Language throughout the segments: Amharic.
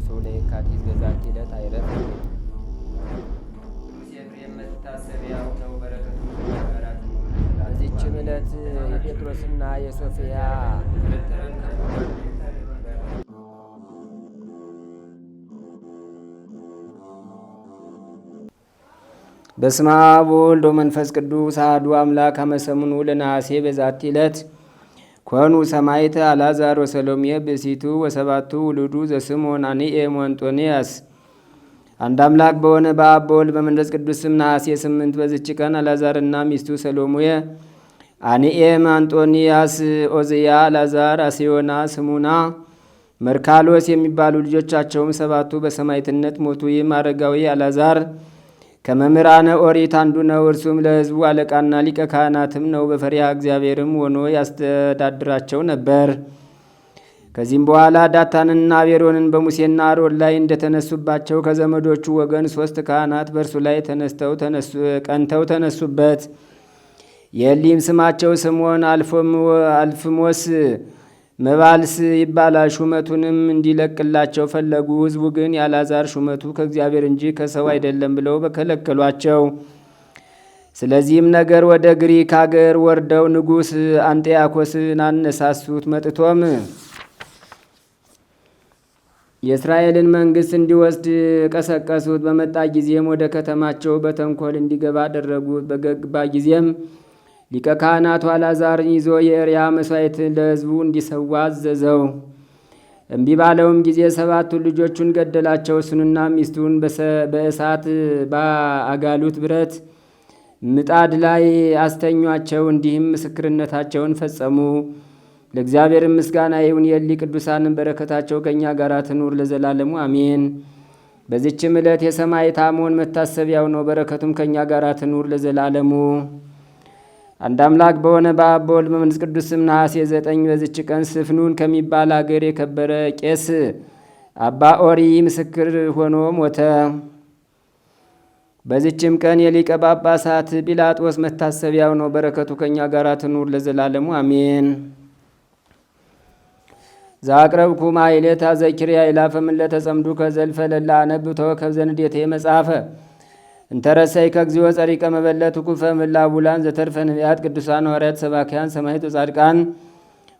እምይእዜሰ ለየካቲት በዛቲ ዕለት አይረፍ። ኤፍሬም መታሰቢያው ነው። በረከቱ ጋራት። በዚችም ዕለት የጴጥሮስና የሶፊያ በስመ አብ ወወልድ ወመንፈስ ቅዱስ አሐዱ አምላክ አመ ሰሙኑ ለነሐሴ በዛቲ ዕለት ኮኑ ሰማዕት አልዓዛር ወሰሎሜ ብእሲቱ ወሰባቱ ውሉዱ ዘስምዖን አኒኤም ወአንጦንያስ። አንድ አምላክ በሆነ በአብ በወልድ በመንፈስ ቅዱስ ስም ነሐሴ 8 በዚች ቀን አልዓዛርና ሚስቱ ሰሎሜ፣ አኒኤም፣ አንጦንያስ፣ ኦዝያ፣ አልዓዛር፣ አሴዮና፣ ስሙና፣ መርካሎስ የሚባሉ ልጆቻቸውም ሰባቱ በሰማዕትነት ሞቱ። ይህም አረጋዊ አልዓዛር ከመምህራነ ኦሪት አንዱ ነው። እርሱም ለሕዝቡ አለቃና ሊቀ ካህናትም ነው። በፈሪሃ እግዚአብሔርም ሆኖ ያስተዳድራቸው ነበር። ከዚህም በኋላ ዳታንና አቤሮንን በሙሴና አሮን ላይ እንደተነሱባቸው ከዘመዶቹ ወገን 3 ካህናት በእርሱ ላይ ቀንተው ተነሱበት። የእሊም ስማቸው ስምዖን፣ አልፍሞስ፣ መባልስ ይባላል። ሹመቱንም እንዲለቅላቸው ፈለጉ። ሕዝቡ ግን የአልዓዛር ሹመቱ ከእግዚአብሔር እንጂ ከሰው አይደለም ብለው በከለከሏቸው። ስለዚህም ነገር ወደ ግሪክ አገር ወርደው ንጉሥ አንጢያኮስን አነሳሱት። መጥቶም የእስራኤልን መንግሥት እንዲወስድ ቀሰቀሱት። በመጣ ጊዜም ወደ ከተማቸው በተንኮል እንዲገባ አደረጉት። በገባ ጊዜም ሊቀ ካህናቱ አልዓዛርን ይዞ የእሪያ መሥዋዕትን ለሕዝቡ እንዲሰዋ አዘዘው። እምቢ ባለውም ጊዜ 7ቱን ልጆቹን ገደላቸው። እሱንና ሚስቱን በእሳት በአጋሉት ብረት ምጣድ ላይ አስተኟቸው። እንዲህም ምስክርነታቸውን ፈጸሙ። ለእግዚአብሔር ምስጋና ይሁን። የእሊ ቅዱሳንን በረከታቸው ከእኛ ጋር ትኑር ለዘላለሙ አሜን። በዚችም ዕለት የሰማዕት አሞን መታሰቢያው ነው። በረከቱም ከእኛ ጋር ትኑር ለዘላለሙ። አንድ አምላክ በሆነ በአብ በወልድ በመንፈስ ቅዱስ ስም ነሐሴ 9 በዚች ቀን ስፍኑን ከሚባል አገር የከበረ ቄስ አባ ኦሪ ምስክር ሆኖ ሞተ። በዚችም ቀን የሊቀ ጳጳሳት ጲላጦስ መታሰቢያው ነው። በረከቱ ከእኛ ጋር ትኑር ለዘላለሙ አሜን። ዛቅረብኩ ማይሌታ ዘኪርያ ይላፈምን ለተጸምዱ ከዘልፈ ለላ አነብቶ ከብዘንዴቴ መጽሐፈ እንተረሰይ ከግዚኦ ጸሪቀ መበለት ኩፈ ምላቡላን ዘተርፈ ነቢያት ቅዱሳን ሐዋርያት ሰባክያን ሰማዕት ወጻድቃን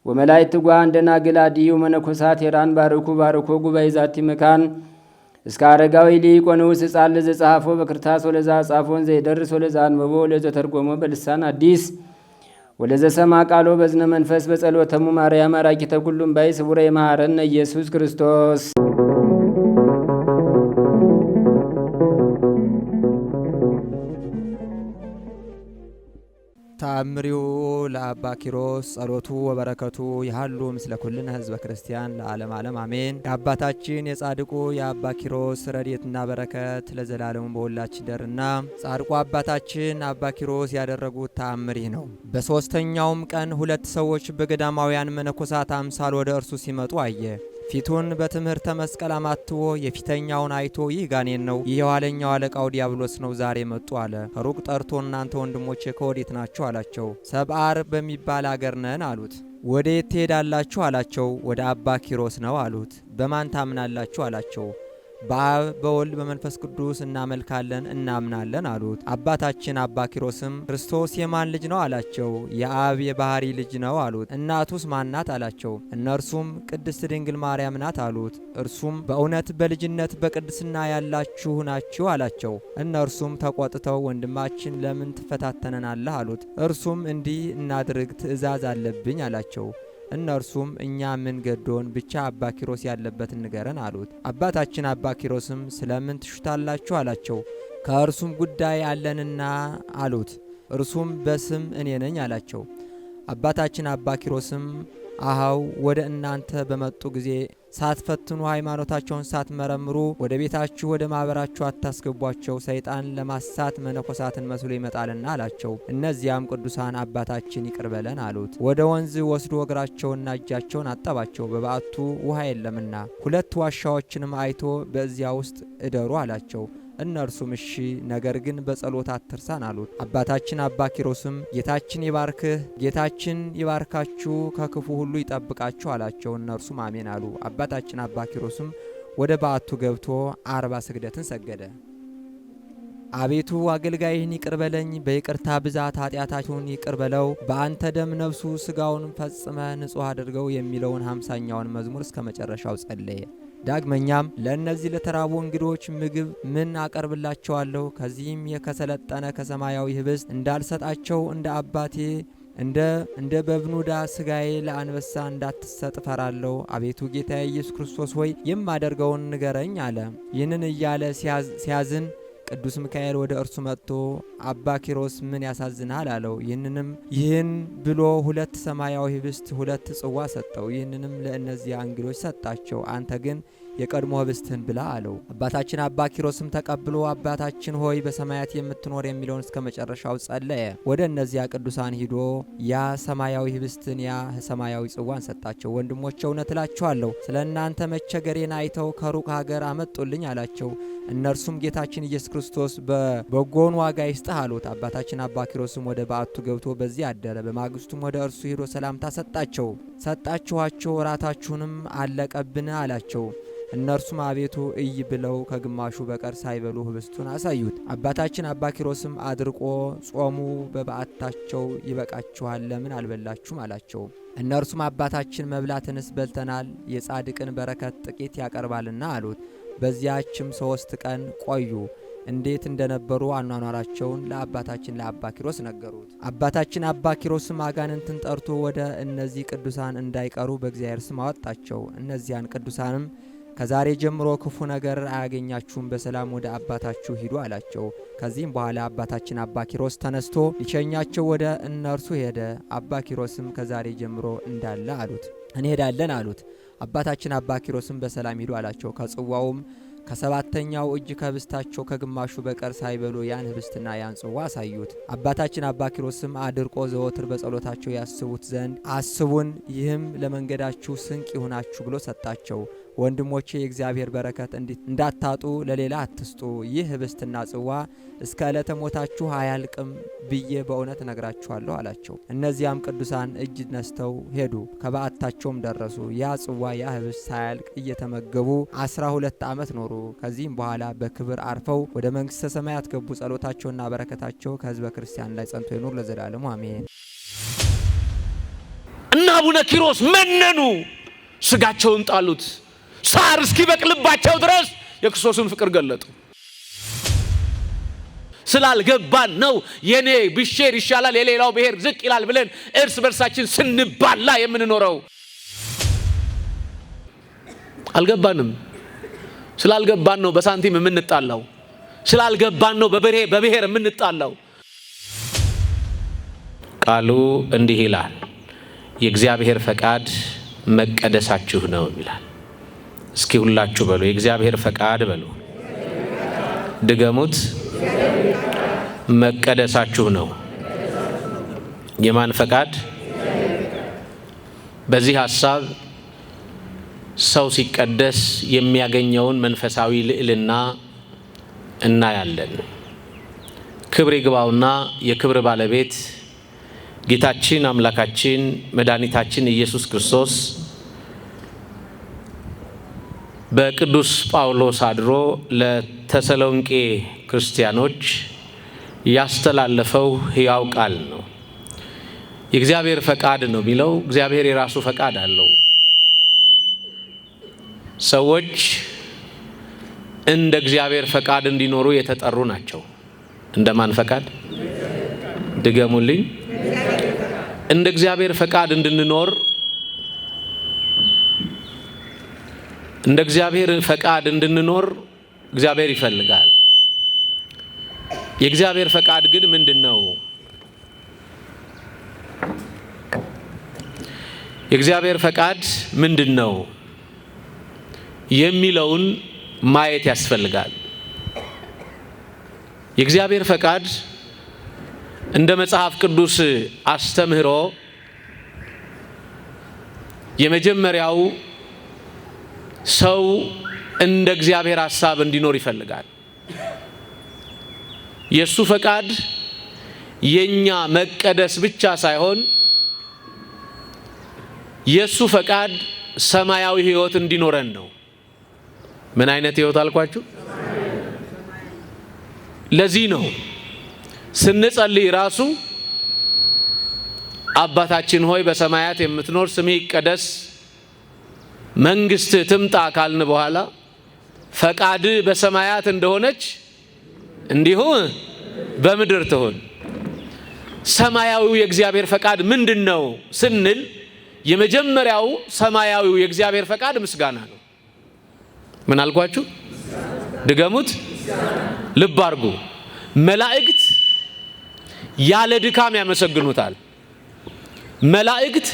ወመላእክት ትጓን ደናግል አድኅዩ መነኮሳት ሄራን ባርኩ ባርኮ ጉባኤ ዛቲ መካን እስከ አረጋዊ ሊቅ ወንዑስ ሕፃን ለዘጸሐፎ በክርታስ ወለዛ ጻፎን ዘይደርስ ወለዛ አንበቦ ለዘተርጎሞ በልሳን አዲስ ወለዘሰማ ቃሎ በዝነ መንፈስ በጸሎተሙ ማርያም አራቂተ ኩሉም ባይ ስቡረ የመሐረነ ኢየሱስ ክርስቶስ። ተአምሪው ለአባ ኪሮስ ጸሎቱ ወበረከቱ ይሃሉ ምስለ ኩልነ ህዝበ ክርስቲያን ለዓለም ዓለም አሜን። የአባታችን የጻድቁ የአባ ኪሮስ ረድኤትና በረከት ለዘላለሙ በሁላችን ይደርና ጻድቁ አባታችን አባ ኪሮስ ያደረጉት ተአምር ይህ ነው። በሦስተኛውም ቀን 2 ሰዎች በገዳማውያን መነኮሳት አምሳል ወደ እርሱ ሲመጡ አየ። ፊቱን በትምህርተ መስቀል አማትቦ የፊተኛውን አይቶ ይህ ጋኔን ነው፣ ይህ የኋለኛው አለቃው ዲያብሎስ ነው፣ ዛሬ መጡ አለ። ከሩቅ ጠርቶ እናንተ ወንድሞቼ ከወዴት ናችሁ አላቸው። ሰብአር በሚባል አገር ነን አሉት። ወዴት ትሄዳላችሁ አላቸው። ወደ አባ ኪሮስ ነው አሉት። በማን ታምናላችሁ አላቸው። በአብ በወልድ በመንፈስ ቅዱስ እናመልካለን እናምናለን አሉት። አባታችን አባ ኪሮስም ክርስቶስ የማን ልጅ ነው አላቸው። የአብ የባህሪ ልጅ ነው አሉት። እናቱስ ማናት አላቸው። እነርሱም ቅድስት ድንግል ማርያም ናት አሉት። እርሱም በእውነት በልጅነት በቅድስና ያላችሁ ናችሁ አላቸው። እነርሱም ተቆጥተው ወንድማችን ለምን ትፈታተነናለህ አሉት። እርሱም እንዲህ እናድርግ ትእዛዝ አለብኝ አላቸው። እነርሱም እኛ ምን ገዶን ብቻ አባ ኪሮስ ያለበትን ንገረን አሉት። አባታችን አባ ኪሮስም ስለምን ትሹታላችሁ አላቸው። ከእርሱም ጉዳይ አለንና አሉት። እርሱም በስም እኔ ነኝ አላቸው። አባታችን አባ ኪሮስም አሃው ወደ እናንተ በመጡ ጊዜ ሳትፈትኑ ሃይማኖታቸውን ሳትመረምሩ ወደ ቤታችሁ ወደ ማኅበራችሁ አታስገቧቸው፣ ሰይጣን ለማሳት መነኮሳትን መስሎ ይመጣልና አላቸው። እነዚያም ቅዱሳን አባታችን ይቅር በለን አሉት። ወደ ወንዝ ወስዶ እግራቸውና እጃቸውን አጠባቸው፣ በበዓቱ ውሃ የለምና። 2 ዋሻዎችንም አይቶ በዚያ ውስጥ እደሩ አላቸው። እነርሱም እሺ፣ ነገር ግን በጸሎት አትርሳን አሉት። አባታችን አባ ኪሮስም ጌታችን ይባርክህ፣ ጌታችን ይባርካችሁ፣ ከክፉ ሁሉ ይጠብቃችሁ አላቸው። እነርሱም አሜን አሉ። አባታችን አባ ኪሮስም ወደ በዓቱ ገብቶ 40 ስግደትን ሰገደ። አቤቱ አገልጋይህን ይቅር በለኝ፣ በይቅርታ ብዛት ኃጢአታቸውን ይቅር በለው፣ በአንተ ደም ነፍሱ ሥጋውን ፈጽመ ንጹሕ አድርገው የሚለውን 50ኛውን መዝሙር እስከ መጨረሻው ጸለየ። ዳግመኛም ለእነዚህ ለተራቡ እንግዶች ምግብ ምን አቀርብላቸዋለሁ? ከዚህም ከሰለጠነ ከሰማያዊ ህብስት እንዳልሰጣቸው እንደ አባቴ እንደ በብኑዳ ስጋዬ ለአንበሳ እንዳትሰጥ ፈራለሁ። አቤቱ ጌታ ኢየሱስ ክርስቶስ ሆይ የማደርገውን ንገረኝ አለ። ይህንን እያለ ሲያዝን ቅዱስ ሚካኤል ወደ እርሱ መጥቶ አባ ኪሮስ ምን ያሳዝናል አለው። ይህን ብሎ 2 ሰማያዊ ህብስት 2 ጽዋ ሰጠው። ይህንንም ለእነዚያ እንግዶች ሰጣቸው። አንተ ግን የቀድሞ ህብስትህን ብላ አለው። አባታችን አባ ኪሮስም ተቀብሎ አባታችን ሆይ በሰማያት የምትኖር የሚለውን እስከ መጨረሻው ጸለየ። ወደ እነዚያ ቅዱሳን ሂዶ ያ ሰማያዊ ህብስትን ያ ሰማያዊ ጽዋን ሰጣቸው። ወንድሞቼ እውነት እላችኋለሁ ስለ እናንተ መቸገሬን አይተው ከሩቅ ሀገር አመጡልኝ አላቸው። እነርሱም ጌታችን ኢየሱስ ክርስቶስ በጎን ዋጋ ይስጥህ አሉት። አባታችን አባ ኪሮስም ወደ በዓቱ ገብቶ በዚህ አደረ። በማግስቱም ወደ እርሱ ሂዶ ሰላምታ ሰጣችኋቸው፣ እራታችሁንም አለቀብን አላቸው። እነርሱም አቤቱ እይ ብለው ከግማሹ በቀር ሳይበሉ ህብስቱን አሳዩት። አባታችን አባ ኪሮስም አድርቆ ጾሙ በበዓታቸው ይበቃችኋል፣ ለምን አልበላችሁም አላቸው። እነርሱም አባታችን መብላትንስ በልተናል፣ የጻድቅን በረከት ጥቂት ያቀርባልና አሉት። በዚያችም 3 ቀን ቆዩ። እንዴት እንደነበሩ አኗኗራቸውን ለአባታችን ለአባ ኪሮስ ነገሩት። አባታችን አባ ኪሮስም አጋንንትን ጠርቶ ወደ እነዚህ ቅዱሳን እንዳይቀሩ በእግዚአብሔር ስም አወጣቸው። እነዚያን ቅዱሳንም ከዛሬ ጀምሮ ክፉ ነገር አያገኛችሁም፣ በሰላም ወደ አባታችሁ ሂዱ አላቸው። ከዚህም በኋላ አባታችን አባ ኪሮስ ተነስቶ ሊሸኛቸው ወደ እነርሱ ሄደ። አባ ኪሮስም ከዛሬ ጀምሮ እንዳለ አሉት እንሄዳለን አሉት። አባታችን አባ ኪሮስም በሰላም ሂዱ አላቸው። ከጽዋውም ከ7ኛው እጅ ከህብስታቸው ከግማሹ በቀር ሳይበሉ ያን ህብስትና ያን ጽዋ አሳዩት። አባታችን አባ ኪሮስም አድርቆ ዘወትር በጸሎታቸው ያስቡት ዘንድ አስቡን፣ ይህም ለመንገዳችሁ ስንቅ ይሁናችሁ ብሎ ሰጣቸው። ወንድሞቼ የእግዚአብሔር በረከት እንዳታጡ ለሌላ አትስጡ። ይህ ህብስትና ጽዋ እስከ ዕለተ ሞታችሁ አያልቅም ብዬ በእውነት እነግራችኋለሁ አላቸው። እነዚያም ቅዱሳን እጅ ነስተው ሄዱ። ከበዓታቸውም ደረሱ። ያ ጽዋ ያ ህብስት ሳያልቅ እየተመገቡ 12 ዓመት ኖሩ። ከዚህም በኋላ በክብር አርፈው ወደ መንግሥተ ሰማያት ገቡ። ጸሎታቸውና በረከታቸው ከህዝበ ክርስቲያን ላይ ጸንቶ ይኑር ለዘላለሙ አሜን። እና አቡነ ኪሮስ መነኑ፣ ስጋቸውን ጣሉት። ሳር እስኪበቅልባቸው ድረስ የክርስቶስን ፍቅር ገለጡ። ስላልገባን ነው የኔ ብሼር ይሻላል የሌላው ብሔር ዝቅ ይላል ብለን እርስ በርሳችን ስንባላ የምንኖረው። አልገባንም። ስላልገባን ነው በሳንቲም የምንጣላው። ስላልገባን ነው በብሔር የምንጣላው። ቃሉ እንዲህ ይላል፣ የእግዚአብሔር ፈቃድ መቀደሳችሁ ነው ይላል። እስኪ ሁላችሁ በሉ የእግዚአብሔር ፈቃድ በሉ። ድገሙት። መቀደሳችሁ ነው። የማን ፈቃድ? በዚህ ሐሳብ ሰው ሲቀደስ የሚያገኘውን መንፈሳዊ ልዕልና እናያለን። ክብር ይግባውና የክብር ባለቤት ጌታችን አምላካችን መድኃኒታችን ኢየሱስ ክርስቶስ በቅዱስ ጳውሎስ አድሮ ለተሰሎንቄ ክርስቲያኖች ያስተላለፈው ሕያው ቃል ነው። የእግዚአብሔር ፈቃድ ነው የሚለው። እግዚአብሔር የራሱ ፈቃድ አለው። ሰዎች እንደ እግዚአብሔር ፈቃድ እንዲኖሩ የተጠሩ ናቸው። እንደማን ፈቃድ? ድገሙልኝ። እንደ እግዚአብሔር ፈቃድ እንድንኖር፣ እንደ እግዚአብሔር ፈቃድ እንድንኖር እግዚአብሔር ይፈልጋል። የእግዚአብሔር ፈቃድ ግን ምንድነው? የእግዚአብሔር ፈቃድ ምንድነው የሚለውን ማየት ያስፈልጋል። የእግዚአብሔር ፈቃድ እንደ መጽሐፍ ቅዱስ አስተምህሮ የመጀመሪያው ሰው እንደ እግዚአብሔር ሐሳብ እንዲኖር ይፈልጋል። የሱ ፈቃድ የኛ መቀደስ ብቻ ሳይሆን የሱ ፈቃድ ሰማያዊ ሕይወት እንዲኖረን ነው። ምን አይነት ሕይወት አልኳችሁ? ለዚህ ነው ስንጸልይ ራሱ አባታችን ሆይ በሰማያት የምትኖር ስምህ ይቀደስ መንግሥትህ ትምጣ ካልን በኋላ ፈቃድ በሰማያት እንደሆነች እንዲሁ በምድር ትሁን። ሰማያዊው የእግዚአብሔር ፈቃድ ምንድነው ስንል የመጀመሪያው ሰማያዊው የእግዚአብሔር ፈቃድ ምስጋና ነው። ምን አልኳችሁ? ድገሙት፣ ልብ አድርጉ። መላእክት ያለ ድካም ያመሰግኑታል። መላእክት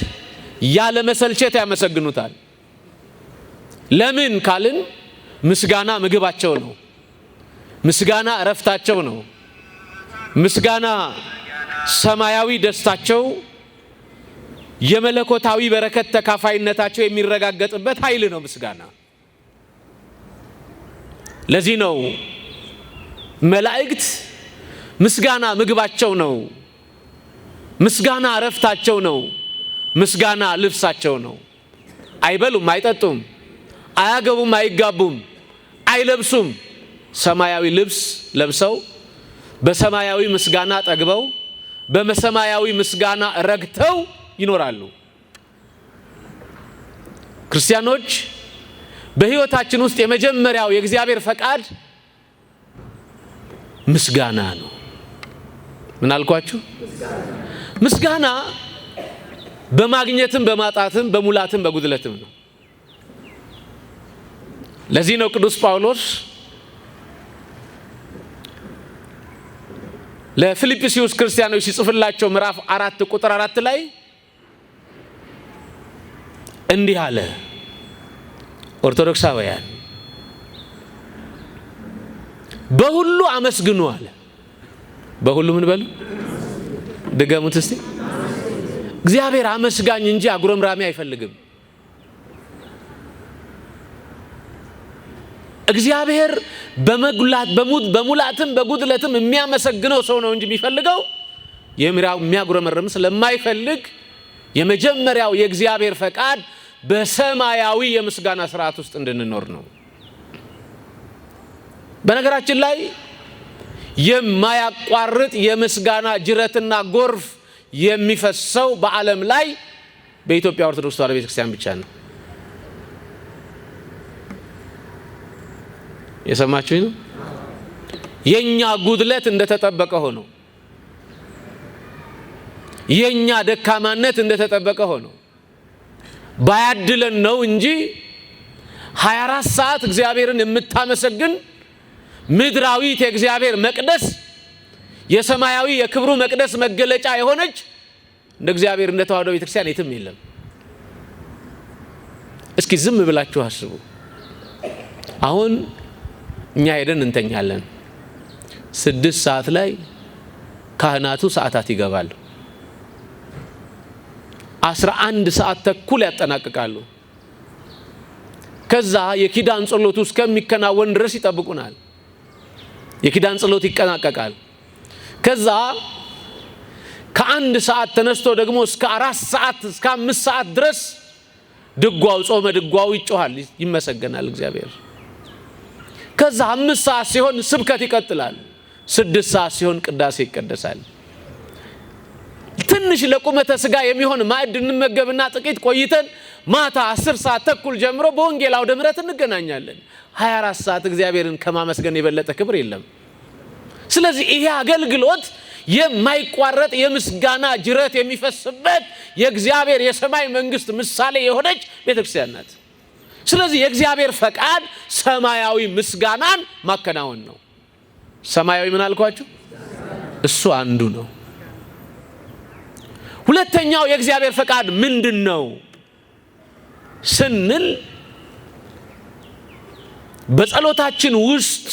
ያለ መሰልቸት ያመሰግኑታል። ለምን ካልን ምስጋና ምግባቸው ነው። ምስጋና እረፍታቸው ነው። ምስጋና ሰማያዊ ደስታቸው፣ የመለኮታዊ በረከት ተካፋይነታቸው የሚረጋገጥበት ኃይል ነው ምስጋና። ለዚህ ነው መላእክት ምስጋና ምግባቸው ነው። ምስጋና እረፍታቸው ነው። ምስጋና ልብሳቸው ነው። አይበሉም፣ አይጠጡም፣ አያገቡም፣ አይጋቡም፣ አይለብሱም። ሰማያዊ ልብስ ለብሰው በሰማያዊ ምስጋና ጠግበው በሰማያዊ ምስጋና ረግተው ይኖራሉ። ክርስቲያኖች በሕይወታችን ውስጥ የመጀመሪያው የእግዚአብሔር ፈቃድ ምስጋና ነው። ምን አልኳችሁ? ምስጋና በማግኘትም በማጣትም በሙላትም በጉድለትም ነው። ለዚህ ነው ቅዱስ ጳውሎስ ለፊልጵስዩስ ክርስቲያኖች ሲጽፍላቸው ምዕራፍ 4 ቁጥር 4 ላይ እንዲህ አለ። ኦርቶዶክሳውያን በሁሉ አመስግኑ አለ። በሁሉ ምን በሉ? ድገሙት እስቲ። እግዚአብሔር አመስጋኝ እንጂ አጉረምራሚ አይፈልግም። እግዚአብሔር በሙላትም በጉድለትም የሚያመሰግነው ሰው ነው እንጂ የሚፈልገው የሚያጉረመርም ስለማይፈልግ የመጀመሪያው የእግዚአብሔር ፈቃድ በሰማያዊ የምስጋና ስርዓት ውስጥ እንድንኖር ነው። በነገራችን ላይ የማያቋርጥ የምስጋና ጅረትና ጎርፍ የሚፈሰው በዓለም ላይ በኢትዮጵያ ኦርቶዶክስ ተዋሕዶ ቤተክርስቲያን ብቻ ነው። የሰማችሁኝ ነው? የኛ ጉድለት እንደተጠበቀ ሆኖ የኛ ደካማነት እንደተጠበቀ ሆኖ ባያድለን ነው እንጂ 24 ሰዓት እግዚአብሔርን የምታመሰግን ምድራዊት የእግዚአብሔር መቅደስ የሰማያዊ የክብሩ መቅደስ መገለጫ የሆነች እንደ እግዚአብሔር እንደ ተዋሕዶ ቤተክርስቲያን የትም የለም። እስኪ ዝም ብላችሁ አስቡ። አሁን እኛ ሄደን እንተኛለን። 6 ሰዓት ላይ ካህናቱ ሰዓታት ይገባሉ። 11 ሰዓት ተኩል ያጠናቅቃሉ። ከዛ የኪዳን ጸሎቱ እስከሚከናወን ድረስ ይጠብቁናል። የኪዳን ጸሎት ይጠናቀቃል። ከዛ ከ1 ሰዓት ተነስቶ ደግሞ እስከ 4 ሰዓት እስከ 5 ሰዓት ድረስ ድጓው ጾመ ድጓው ይጮሃል፣ ይመሰገናል እግዚአብሔር። ከዛ 5 ሰዓት ሲሆን ስብከት ይቀጥላል። 6 ሰዓት ሲሆን ቅዳሴ ይቀደሳል። ትንሽ ለቁመተ ስጋ የሚሆን ማዕድ እንመገብና ጥቂት ቆይተን ማታ 10 ሰዓት ተኩል ጀምሮ በወንጌል አውደ ምሕረት እንገናኛለን። 24 ሰዓት እግዚአብሔርን ከማመስገን የበለጠ ክብር የለም። ስለዚህ ይሄ አገልግሎት የማይቋረጥ የምስጋና ጅረት የሚፈስበት የእግዚአብሔር የሰማይ መንግስት ምሳሌ የሆነች ቤተክርስቲያን ናት። ስለዚህ የእግዚአብሔር ፈቃድ ሰማያዊ ምስጋናን ማከናወን ነው። ሰማያዊ ምን አልኳችሁ? እሱ አንዱ ነው። ሁለተኛው የእግዚአብሔር ፈቃድ ምንድነው ስንል በጸሎታችን ውስጥ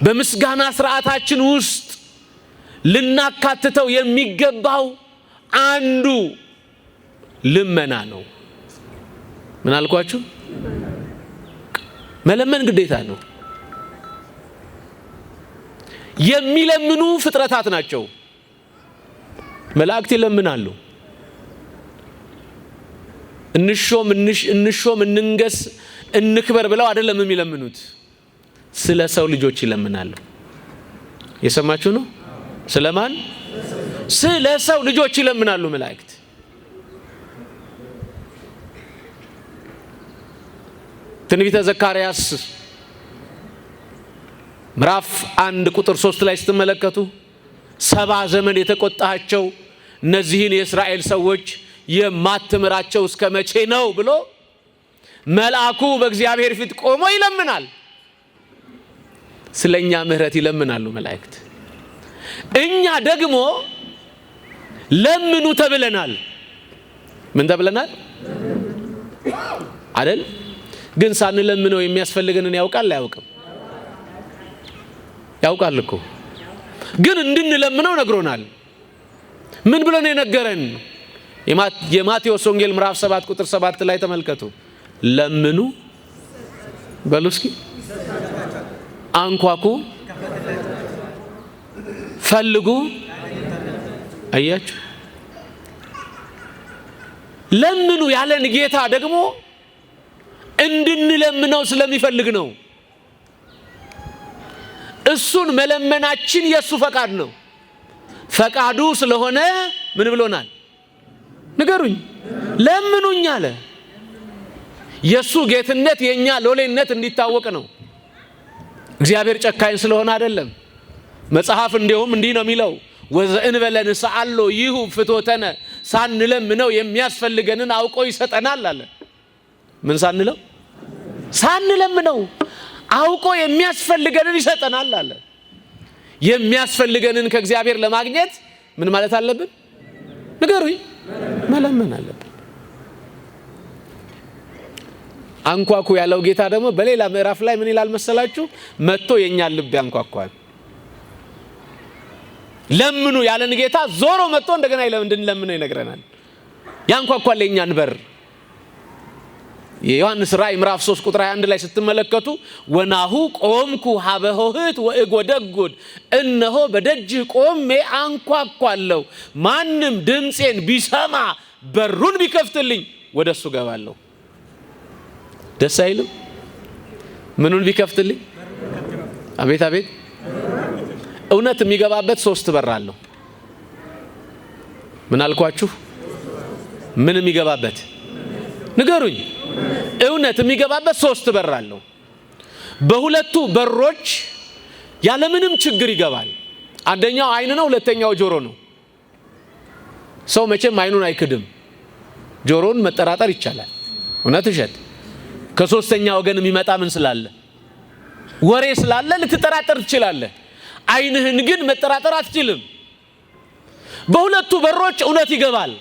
በምስጋና ስርዓታችን ውስጥ ልናካትተው የሚገባው አንዱ ልመና ነው። ምን አልኳችሁ? መለመን ግዴታ ነው። የሚለምኑ ፍጥረታት ናቸው። መላእክት ይለምናሉ። እንሾም እንንገስ እንክበር ብለው አይደለም የሚለምኑት፣ ስለ ሰው ልጆች ይለምናሉ። የሰማችሁ ነው? ስለማን? ስለ ሰው ልጆች ይለምናሉ መላእክት። ትንቢተ ዘካርያስ ምዕራፍ 1 ቁጥር 3 ላይ ስትመለከቱ 70 ዘመን የተቆጣቸው እነዚህን የእስራኤል ሰዎች የማትምራቸው እስከ መቼ ነው ብሎ መልአኩ በእግዚአብሔር ፊት ቆሞ ይለምናል። ስለኛ ምህረት ይለምናሉ መላእክት። እኛ ደግሞ ለምኑ ተብለናል። ምን ተብለናል አይደል? ግን ሳንለምነው የሚያስፈልገንን ያውቃል አያውቅም? ያውቃል እኮ። ግን እንድንለምነው ነግሮናል። ምን ብሎ ነው የነገረን? የማቴዎስ ወንጌል ምዕራፍ 7 ቁጥር 7 ላይ ተመልከቱ። ለምኑ በሉ እስኪ፣ አንኳኩ፣ ፈልጉ። አያችሁ? ለምኑ ያለን ጌታ ደግሞ እንድንለምነው ስለሚፈልግ ነው። እሱን መለመናችን የሱ ፈቃድ ነው። ፈቃዱ ስለሆነ ምን ብሎናል? ንገሩኝ፣ ለምኑኝ አለ። የሱ ጌትነት የኛ ሎሌነት እንዲታወቅ ነው። እግዚአብሔር ጨካኝ ስለሆነ አይደለም። መጽሐፍ እንዲሁም እንዲህ ነው የሚለው፣ ወዘእንበለ ንስአሎ ይሁ ፍቶተነ፣ ሳንለምነው የሚያስፈልገንን አውቆ ይሰጠናል አለ። ምን ሳንለው? ሳንለምነው አውቆ የሚያስፈልገንን ይሰጠናል አለ። የሚያስፈልገንን ከእግዚአብሔር ለማግኘት ምን ማለት አለብን? ንገሩኝ። መለመን አለብን። አንኳኩ ያለው ጌታ ደግሞ በሌላ ምዕራፍ ላይ ምን ይላል መሰላችሁ? መጥቶ የኛን ልብ ያንኳኳል። ለምኑ ያለን ጌታ ዞሮ መጥቶ እንደገና እንድንለምነው ይነግረናል። ያንኳኳል የኛን በር። የዮሐንስ ራእይ ምዕራፍ 3 ቁጥር 21 ላይ ስትመለከቱ ወናሁ ቆምኩ ሀበ ኆኅት ወእጎደጎድ፣ እነሆ በደጅህ ቆሜ አንኳኳለሁ፣ ማንም ድምፄን ቢሰማ በሩን ቢከፍትልኝ ወደሱ ገባለሁ። ደስ አይልም? ምኑን ቢከፍትልኝ? አቤት አቤት! እውነት የሚገባበት 3 በር አለው። ምን አልኳችሁ? ምን የሚገባበት? ንገሩኝ። እውነት የሚገባበት 3 በር አለው። በሁለቱ በሮች ያለምንም ችግር ይገባል። አንደኛው አይን ነው፣ ሁለተኛው ጆሮ ነው። ሰው መቼም አይኑን አይክድም። ጆሮን መጠራጠር ይቻላል። እውነት እሸት? ከሶስተኛ ወገን የሚመጣ ምን ስላለ? ወሬ ስላለ ልትጠራጠር ትችላለህ። አይንህን ግን መጠራጠር አትችልም። በሁለቱ በሮች እውነት ይገባል።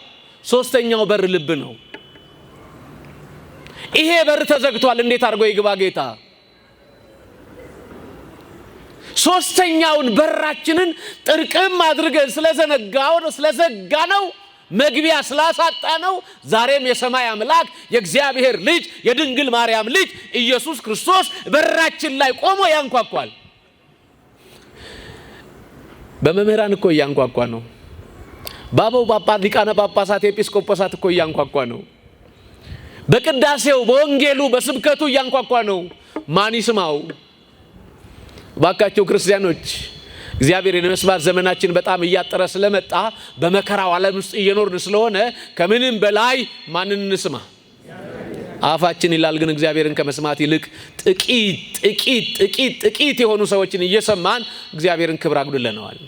ሶስተኛው በር ልብ ነው። ይሄ በር ተዘግቷል። እንዴት አድርጎ ይግባ ጌታ? ሶስተኛውን በራችንን ጥርቅም አድርገን ስለዘጋነው መግቢያ ስላሳጣነው ዛሬም የሰማይ አምላክ የእግዚአብሔር ልጅ የድንግል ማርያም ልጅ ኢየሱስ ክርስቶስ በራችን ላይ ቆሞ ያንኳኳል። በመምህራን እኮ ያንኳኳ ነው። ባባው ጳጳስ፣ ሊቃነ ጳጳሳት፣ ኤጲስቆጶሳት እኮ ያንኳኳ ነው። በቅዳሴው፣ በወንጌሉ፣ በስብከቱ ያንኳኳ ነው። ማን ይስማው? ባካቸው ክርስቲያኖች፣ እግዚአብሔር የመስማት ዘመናችን በጣም እያጠረ ስለመጣ በመከራው ዓለም ውስጥ እየኖርን ስለሆነ ከምንም በላይ ማንን እንስማ? አፋችን ይላል። ግን እግዚአብሔርን ከመስማት ይልቅ ጥቂት የሆኑ ሰዎችን እየሰማን እግዚአብሔርን ክብር አጉድለነዋል።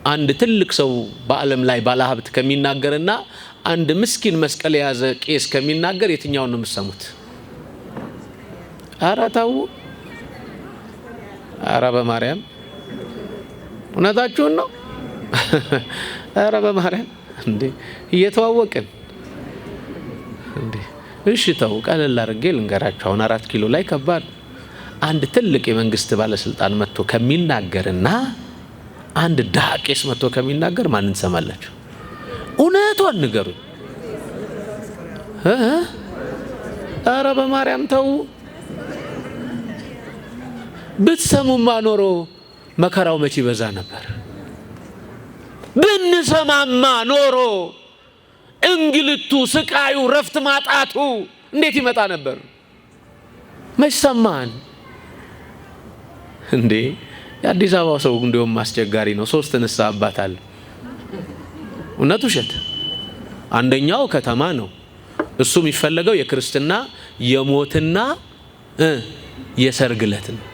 አንድ ትልቅ ሰው በዓለም ላይ ባለሀብት ከሚናገርና አንድ ምስኪን መስቀል የያዘ ቄስ ከሚናገር የትኛውን ነው የምትሰሙት? ኧረ ተው! ኧረ በማርያም እውነታችሁን ነው። ኧረ በማርያም እንዴ! እየተዋወቅን እንዴ! እሺ ተው፣ ቀለል አድርጌ ልንገራችሁ። አሁን 4 ኪሎ ላይ ከባድ አንድ ትልቅ የመንግስት ባለስልጣን መጥቶ ከሚናገርና አንድ ድሃ ቄስ መጥቶ ከሚናገር ማንን ትሰማላችሁ? እውነቱን ንገሩኝ። ኧረ በማርያም ተው! ብትሰሙማ ኖሮ መከራው መቼ ይበዛ ነበር። ብንሰማማ ኖሮ እንግልቱ፣ ስቃዩ፣ ረፍት ማጣቱ እንዴት ይመጣ ነበር? መች ሰማን እንዴ? የአዲስ አበባ ሰው እንደውም አስቸጋሪ ነው። 3 ንስሐ አባት አለ። እውነት ውሸት? አንደኛው ከተማ ነው። እሱ የሚፈለገው የክርስትና የሞትና የሰርግ ዕለት ነው።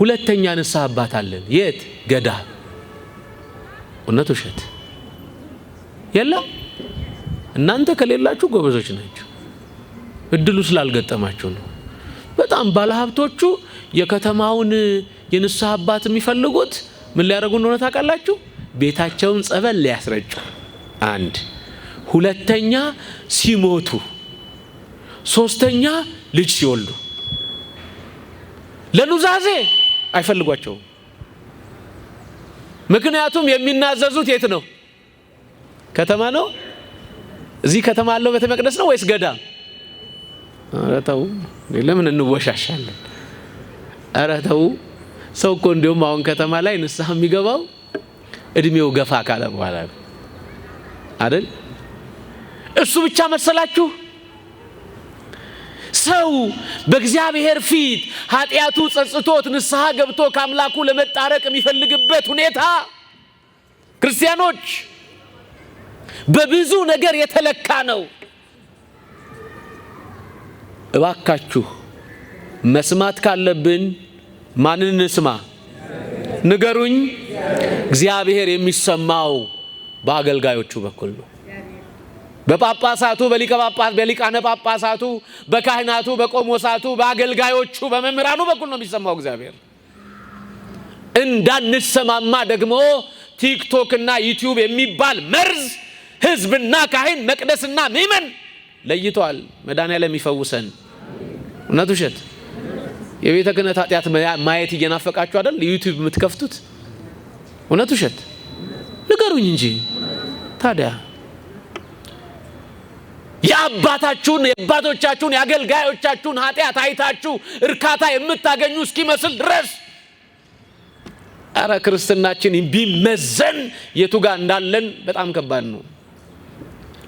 ሁለተኛ ንስሐ አባት አለን። የት? ገዳም። እውነት ውሸት? የለም። እናንተ ከሌላችሁ ጎበዞች ናችሁ። እድሉ ስላልገጠማችሁ ነው። በጣም ባለሀብቶቹ የከተማውን የንስሐ አባት የሚፈልጉት ምን ሊያደርጉ እንደሆነ ታውቃላችሁ? ቤታቸውን ጸበል ሊያስረጩ። 1 ሁለተኛ ሲሞቱ፣ 3ኛ ልጅ ሲወልዱ። ለኑዛዜ አይፈልጓቸውም። ምክንያቱም የሚናዘዙት የት ነው? ከተማ ነው። እዚህ ከተማ ያለው ቤተ መቅደስ ነው ወይስ ገዳም? ኧረ ተው፣ ለምን እንወሻሻለን? ኧረ ተው። ሰው እኮ እንደውም አሁን ከተማ ላይ ንስሐ የሚገባው እድሜው ገፋ ካለ በኋላ ነው አይደል? እሱ ብቻ መሰላችሁ? ሰው በእግዚአብሔር ፊት ኃጢአቱ ጸጽቶት ንስሐ ገብቶ ከአምላኩ ለመጣረቅ የሚፈልግበት ሁኔታ ክርስቲያኖች በብዙ ነገር የተለካ ነው። እባካችሁ መስማት ካለብን ማንን እንስማ? ንገሩኝ። እግዚአብሔር የሚሰማው በአገልጋዮቹ በኩል ነው። በጳጳሳቱ፣ በሊቃነ ጳጳሳቱ፣ በካህናቱ፣ በቆሞሳቱ፣ በአገልጋዮቹ፣ በመምህራኑ በኩል ነው የሚሰማው እግዚአብሔር። እንዳንሰማማ ደግሞ ቲክቶክ እና ዩቲዩብ የሚባል መርዝ ህዝብና ካህን መቅደስና ምእመን ለይቷል። መድኃኔዓለም ይፈውሰን። እውነት ውሸት? የቤተ ክህነት ኃጢአት ማየት እየናፈቃችሁ አይደል ዩቲዩብ የምትከፍቱት? እውነት ውሸት? ንገሩኝ እንጂ ታዲያ የአባቶቻችሁን የአገልጋዮቻችሁን ኃጢአት አይታችሁ እርካታ የምታገኙ እስኪመስል ድረስ አረ ክርስትናችን ቢመዘን የቱ ጋር እንዳለን በጣም ከባድ ነው።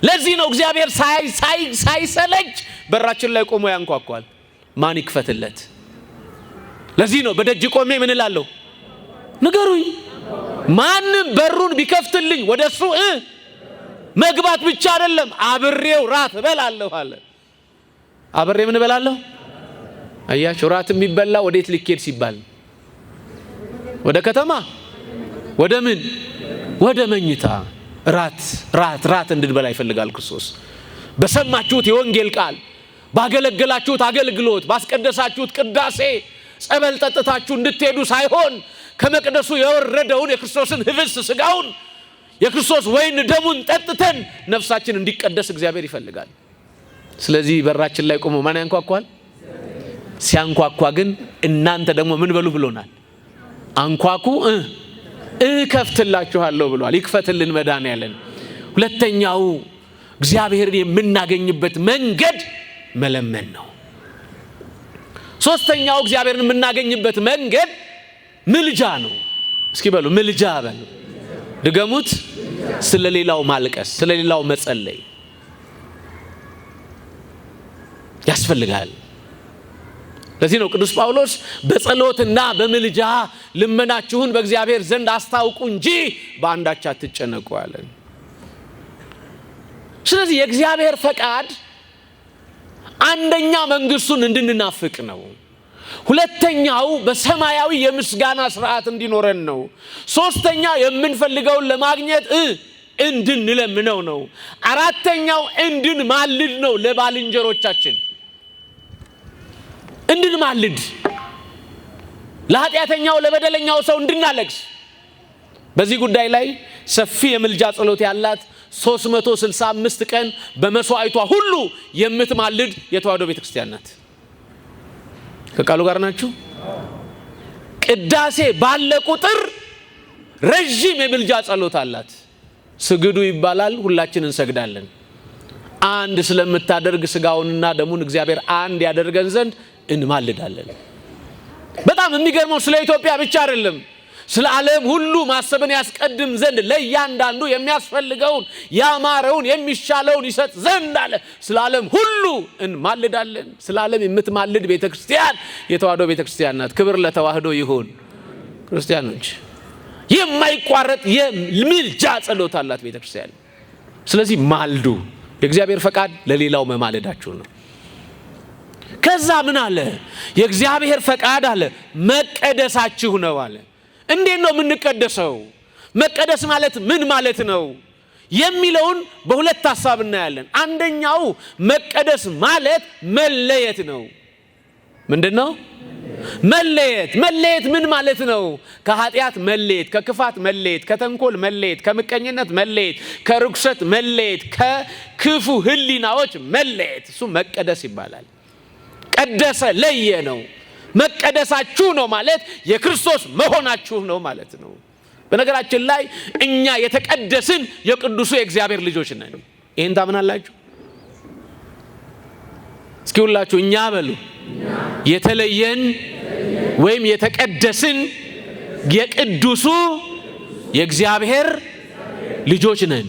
ለዚህ ነው እግዚአብሔር ሳይሰለች በራችን ላይ ቆሞ ያንኳኳል። ማን ይክፈትለት? ለዚህ ነው በደጅ ቆሜ ምን እላለሁ? ንገሩኝ። ማንም በሩን ቢከፍትልኝ ወደሱ መግባት ብቻ አይደለም አብሬው ራት እበላለሁ አለ። አብሬ ምን እበላለሁ? አያችሁ፣ ራት የሚበላ ወዴት ሊኬድ ሲባል ወደ ከተማ፣ ወደ ምን? ወደ መኝታ። ራት እንድንበላ ይፈልጋል ክርስቶስ። በሰማችሁት የወንጌል ቃል፣ ባገለገላችሁት አገልግሎት፣ ባስቀደሳችሁት ቅዳሴ ጸበል ጠጥታችሁ እንድትሄዱ ሳይሆን ከመቅደሱ የወረደውን የክርስቶስን ህብስት ስጋውን የክርስቶስ ወይን ደሙን ጠጥተን ነፍሳችን እንዲቀደስ እግዚአብሔር ይፈልጋል። ስለዚህ በራችን ላይ ቆሞ ማን ያንኳኳል? ሲያንኳኳ ግን እናንተ ደግሞ ምን በሉ ብሎናል? አንኳኩ እከፍትላችኋለሁ ብሏል። ይክፈትልን መድኃኔዓለም። ሁለተኛው እግዚአብሔርን የምናገኝበት መንገድ መለመን ነው። ሶስተኛው እግዚአብሔርን የምናገኝበት መንገድ ምልጃ ነው። እስኪ በሉ ምልጃ በሉ። ድገሙት። ስለሌላው ማልቀስ፣ ስለሌላው መጸለይ ያስፈልጋል። ለዚህ ነው ቅዱስ ጳውሎስ በጸሎትና በምልጃ ልመናችሁን በእግዚአብሔር ዘንድ አስታውቁ እንጂ በአንዳች አትጨነቁ አለ። ስለዚህ የእግዚአብሔር ፈቃድ አንደኛ መንግስቱን እንድንናፍቅ ነው። ሁለተኛው በሰማያዊ የምስጋና ስርዓት እንዲኖረን ነው። ሶስተኛ የምንፈልገውን ለማግኘት እንድንለምነው ነው። አራተኛው እንድንማልድ ነው። ለባልንጀሮቻችን እንድንማልድ፣ ለኃጢአተኛው ለበደለኛው ሰው እንድናለቅስ። በዚህ ጉዳይ ላይ ሰፊ የምልጃ ጸሎት ያላት 365 ቀን በመስዋዕቷ ሁሉ የምትማልድ የተዋሕዶ ቤተክርስቲያን ናት። ከቃሉ ጋር ናችሁ? ቅዳሴ ባለ ቁጥር ረጅም የምልጃ ጸሎት አላት። ስግዱ ይባላል፣ ሁላችን እንሰግዳለን። አንድ ስለምታደርግ ስጋውንና ደሙን እግዚአብሔር አንድ ያደርገን ዘንድ እንማልዳለን። በጣም የሚገርመው ስለ ኢትዮጵያ ብቻ አይደለም፣ ስለ ዓለም ሁሉ ማሰብን ያስቀድም ዘንድ ለእያንዳንዱ የሚያስፈልገውን ያማረውን የሚሻለውን ይሰጥ ዘንድ አለ። ስለ ዓለም ሁሉ እንማልዳለን። ስለ ዓለም የምትማልድ ቤተክርስቲያን የተዋህዶ ቤተክርስቲያን ናት። ክብር ለተዋህዶ ይሁን። ክርስቲያኖች የማይቋረጥ የምልጃ ጸሎት አላት ቤተክርስቲያን። ስለዚህ ማልዱ። የእግዚአብሔር ፈቃድ ለሌላው መማለዳችሁ ነው። ከዛ ምን አለ? የእግዚአብሔር ፈቃድ አለ መቀደሳችሁ ነው አለ። እንዴት ነው የምንቀደሰው? መቀደስ ማለት ምን ማለት ነው የሚለውን በሁለት ሐሳብ እናያለን። አንደኛው መቀደስ ማለት መለየት ነው። ምንድነው መለየት? መለየት ምን ማለት ነው? ከኃጢአት መለየት፣ ከክፋት መለየት፣ ከተንኮል መለየት፣ ከምቀኝነት መለየት፣ ከርኩሰት መለየት፣ ከክፉ ህሊናዎች መለየት። እሱ መቀደስ ይባላል። ቀደሰ ለየ ነው። መቀደሳችሁ ነው ማለት የክርስቶስ መሆናችሁ ነው ማለት ነው። በነገራችን ላይ እኛ የተቀደስን የቅዱሱ የእግዚአብሔር ልጆች ነን። ይሄን ታምናላችሁ? እስኪ ሁላችሁ እኛ በሉ። የተለየን ወይም የተቀደስን የቅዱሱ የእግዚአብሔር ልጆች ነን።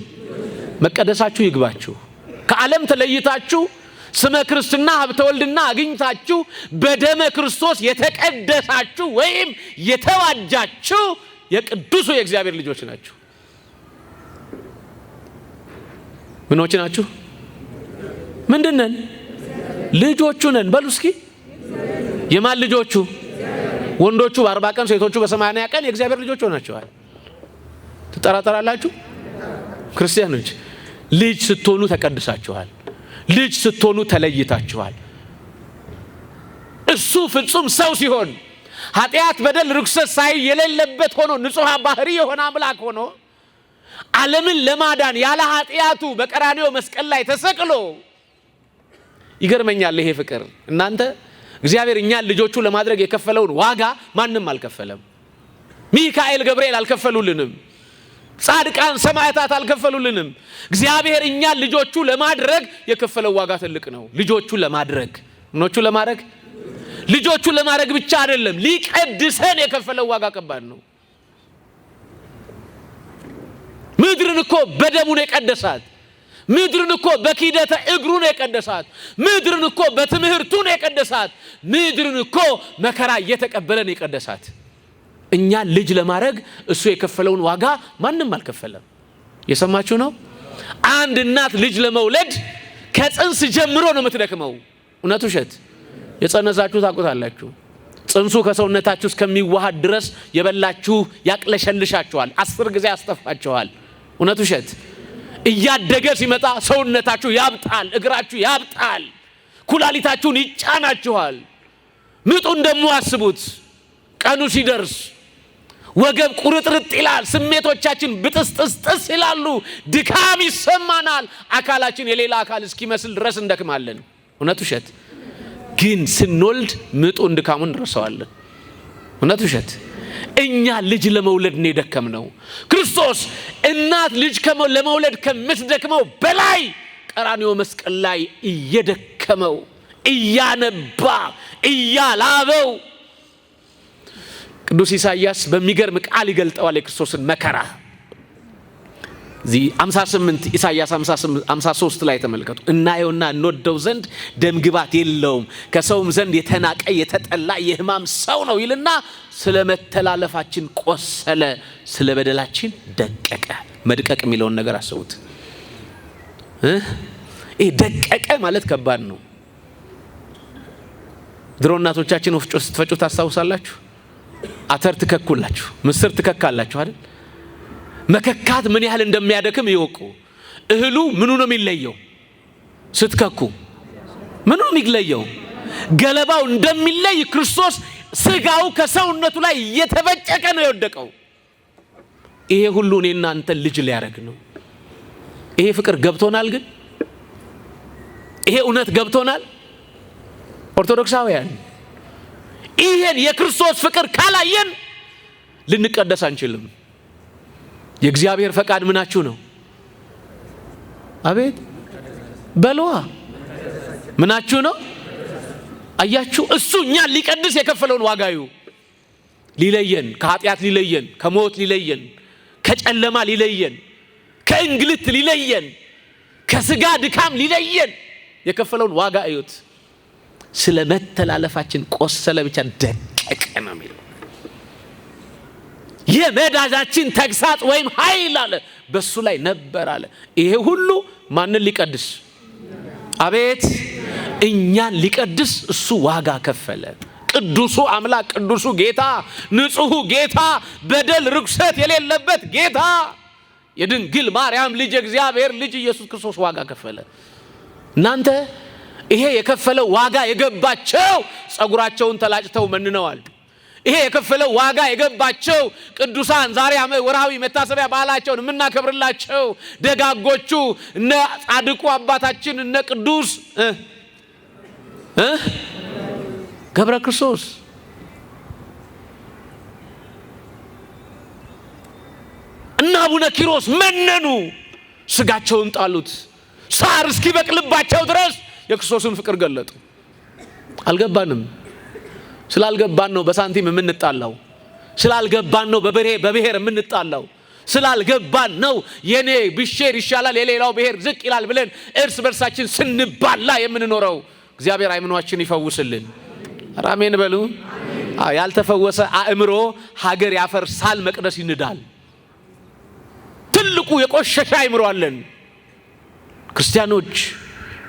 መቀደሳችሁ ይግባችሁ። ከዓለም ተለይታችሁ ስመ ክርስትና ሀብተ ወልድና አግኝታችሁ በደመ ክርስቶስ የተቀደሳችሁ ወይም የተዋጃችሁ የቅዱሱ የእግዚአብሔር ልጆች ናችሁ። ምኖች ናችሁ? ምንድነን? ልጆቹ ነን። በሉ እስኪ የማን ልጆቹ? ወንዶቹ በ40 ቀን ሴቶቹ በ80 ቀን የእግዚአብሔር ልጆች ሆናችኋል። ትጠራጠራላችሁ? ክርስቲያኖች ልጅ ስትሆኑ ተቀድሳችኋል። ልጅ ስትሆኑ ተለይታችኋል። እሱ ፍጹም ሰው ሲሆን ኃጢአት፣ በደል፣ ርኩሰት ሳይ የሌለበት ሆኖ ንጹሕ ባህሪ የሆነ አምላክ ሆኖ ዓለምን ለማዳን ያለ ኃጢአቱ በቀራንዮ መስቀል ላይ ተሰቅሎ ይገርመኛል ይሄ ፍቅር። እናንተ እግዚአብሔር እኛን ልጆቹ ለማድረግ የከፈለውን ዋጋ ማንም አልከፈለም። ሚካኤል፣ ገብርኤል አልከፈሉልንም። ጻድቃን ሰማዕታት አልከፈሉልንም። እግዚአብሔር እኛን ልጆቹ ለማድረግ የከፈለው ዋጋ ትልቅ ነው። ልጆቹ ለማድረግ ምኖቹ ለማድረግ ልጆቹ ለማድረግ ብቻ አይደለም፣ ሊቀድሰን የከፈለው ዋጋ ከባድ ነው። ምድርን እኮ በደሙ ነው የቀደሳት። ምድርን እኮ በኪደተ እግሩ ነው የቀደሳት። ምድርን እኮ በትምህርቱ ነው የቀደሳት። ምድርን እኮ መከራ እየተቀበለ ነው የቀደሳት። እኛ ልጅ ለማድረግ እሱ የከፈለውን ዋጋ ማንም አልከፈለም። የሰማችሁ ነው? አንድ እናት ልጅ ለመውለድ ከጽንስ ጀምሮ ነው የምትደክመው። እውነት ውሸት? የጸነሳችሁ ታውቁታላችሁ። ጽንሱ ከሰውነታችሁ እስከሚዋሃድ ድረስ የበላችሁ ያቅለሸልሻችኋል፣ 10 ጊዜ ያስጠፋችኋል። እውነት ውሸት? እያደገ ሲመጣ ሰውነታችሁ ያብጣል፣ እግራችሁ ያብጣል፣ ኩላሊታችሁን ይጫናችኋል። ምጡን ደግሞ አስቡት። ቀኑ ሲደርስ ወገብ ቁርጥርጥ ይላል፣ ስሜቶቻችን ብጥስጥስጥስ ይላሉ፣ ድካም ይሰማናል፣ አካላችን የሌላ አካል እስኪመስል ድረስ እንደክማለን። እውነት ውሸት? ግን ስንወልድ ምጡን ድካሙን እንረሳዋለን። እውነት ውሸት? እኛ ልጅ ለመውለድ ነው የደከምነው። ክርስቶስ እናት ልጅ ለመውለድ ከምትደክመው በላይ ቀራንዮ መስቀል ላይ እየደከመው እያነባ እያላበው ቅዱስ ኢሳይያስ በሚገርም ቃል ይገልጠዋል የክርስቶስን መከራ። እዚህ 58 ኢሳይያስ 53 ላይ ተመልከቱ። እናየውና እንወደው ዘንድ ደምግባት የለውም፣ ከሰውም ዘንድ የተናቀ የተጠላ የሕማም ሰው ነው ይልና ስለ መተላለፋችን ቆሰለ፣ ስለ በደላችን ደቀቀ። መድቀቅ የሚለውን ነገር አስቡት። ይሄ ደቀቀ ማለት ከባድ ነው። ድሮ እናቶቻችን ወፍጮ ስትፈጩ ታስታውሳላችሁ? አተር ትከኩላችሁ፣ ምስር ትከካላችሁ አይደል? መከካት ምን ያህል እንደሚያደክም ይወቁ። እህሉ ምኑ ነው የሚለየው? ስትከኩ ምኑ ነው የሚለየው? ገለባው እንደሚለይ ክርስቶስ ስጋው ከሰውነቱ ላይ እየተበጨቀ ነው የወደቀው። ይሄ ሁሉ እኔና አንተ ልጅ ሊያረግ ነው። ይሄ ፍቅር ገብቶናል? ግን ይሄ እውነት ገብቶናል? ኦርቶዶክሳውያን ይሄን የክርስቶስ ፍቅር ካላየን ልንቀደስ አንችልም። የእግዚአብሔር ፈቃድ ምናችሁ ነው? አቤት በለዋ ምናችሁ ነው? አያችሁ፣ እሱ እኛን ሊቀድስ የከፈለውን ዋጋዩ ሊለየን፣ ከኃጢአት ሊለየን፣ ከሞት ሊለየን፣ ከጨለማ ሊለየን፣ ከእንግልት ሊለየን፣ ከስጋ ድካም ሊለየን የከፈለውን ዋጋ እዩት። ስለ መተላለፋችን ቆሰለ ብቻ ደቀቀ ነው የሚለው። የመዳጃችን ተግሳጽ ወይም ኃይል አለ በሱ ላይ ነበር አለ። ይሄ ሁሉ ማንን ሊቀድስ? አቤት እኛን ሊቀድስ እሱ ዋጋ ከፈለ። ቅዱሱ አምላክ፣ ቅዱሱ ጌታ፣ ንጹሑ ጌታ፣ በደል ርኩሰት የሌለበት ጌታ፣ የድንግል ማርያም ልጅ፣ እግዚአብሔር ልጅ ኢየሱስ ክርስቶስ ዋጋ ከፈለ። እናንተ ይሄ የከፈለው ዋጋ የገባቸው ጸጉራቸውን ተላጭተው መንነዋል። ይሄ የከፈለው ዋጋ የገባቸው ቅዱሳን ዛሬ ወርሃዊ መታሰቢያ በዓላቸውን የምናከብርላቸው ደጋጎቹ እነ ጻድቁ አባታችን እነ ቅዱስ ገብረ ክርስቶስ እና አቡነ ኪሮስ መነኑ፣ ስጋቸውን ጣሉት። ሳር እስኪበቅልባቸው ድረስ የክርስቶስን ፍቅር ገለጡ። አልገባንም። ስላልገባን ነው በሳንቲም የምንጣላው። ስላልገባን ነው በብሔር የምንጣላው። ስላልገባን ነው የኔ ብሼር ይሻላል የሌላው ብሔር ዝቅ ይላል ብለን እርስ በርሳችን ስንባላ የምንኖረው። እግዚአብሔር አእምሮአችን ይፈውስልን። አሜን በሉ። ያልተፈወሰ አእምሮ ሀገር ያፈርሳል፣ መቅደስ ይንዳል። ትልቁ የቆሸሸ አእምሮ አለን። ክርስቲያኖች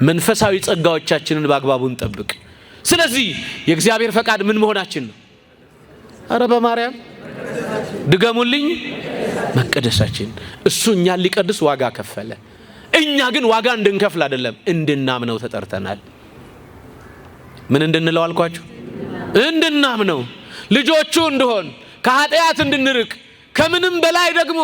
መንፈሳዊ ጸጋዎቻችንን በአግባቡ እንጠብቅ። ስለዚህ የእግዚአብሔር ፈቃድ ምን መሆናችን ነው? አረ በማርያም ድገሙልኝ። መቀደሳችን። እሱ እኛን ሊቀድስ ዋጋ ከፈለ። እኛ ግን ዋጋ እንድንከፍል አይደለም፣ እንድናምነው ተጠርተናል። ምን እንድንለው አልኳችሁ? እንድናምነው፣ ልጆቹ እንድሆን፣ ከኃጢአት እንድንርቅ፣ ከምንም በላይ ደግሞ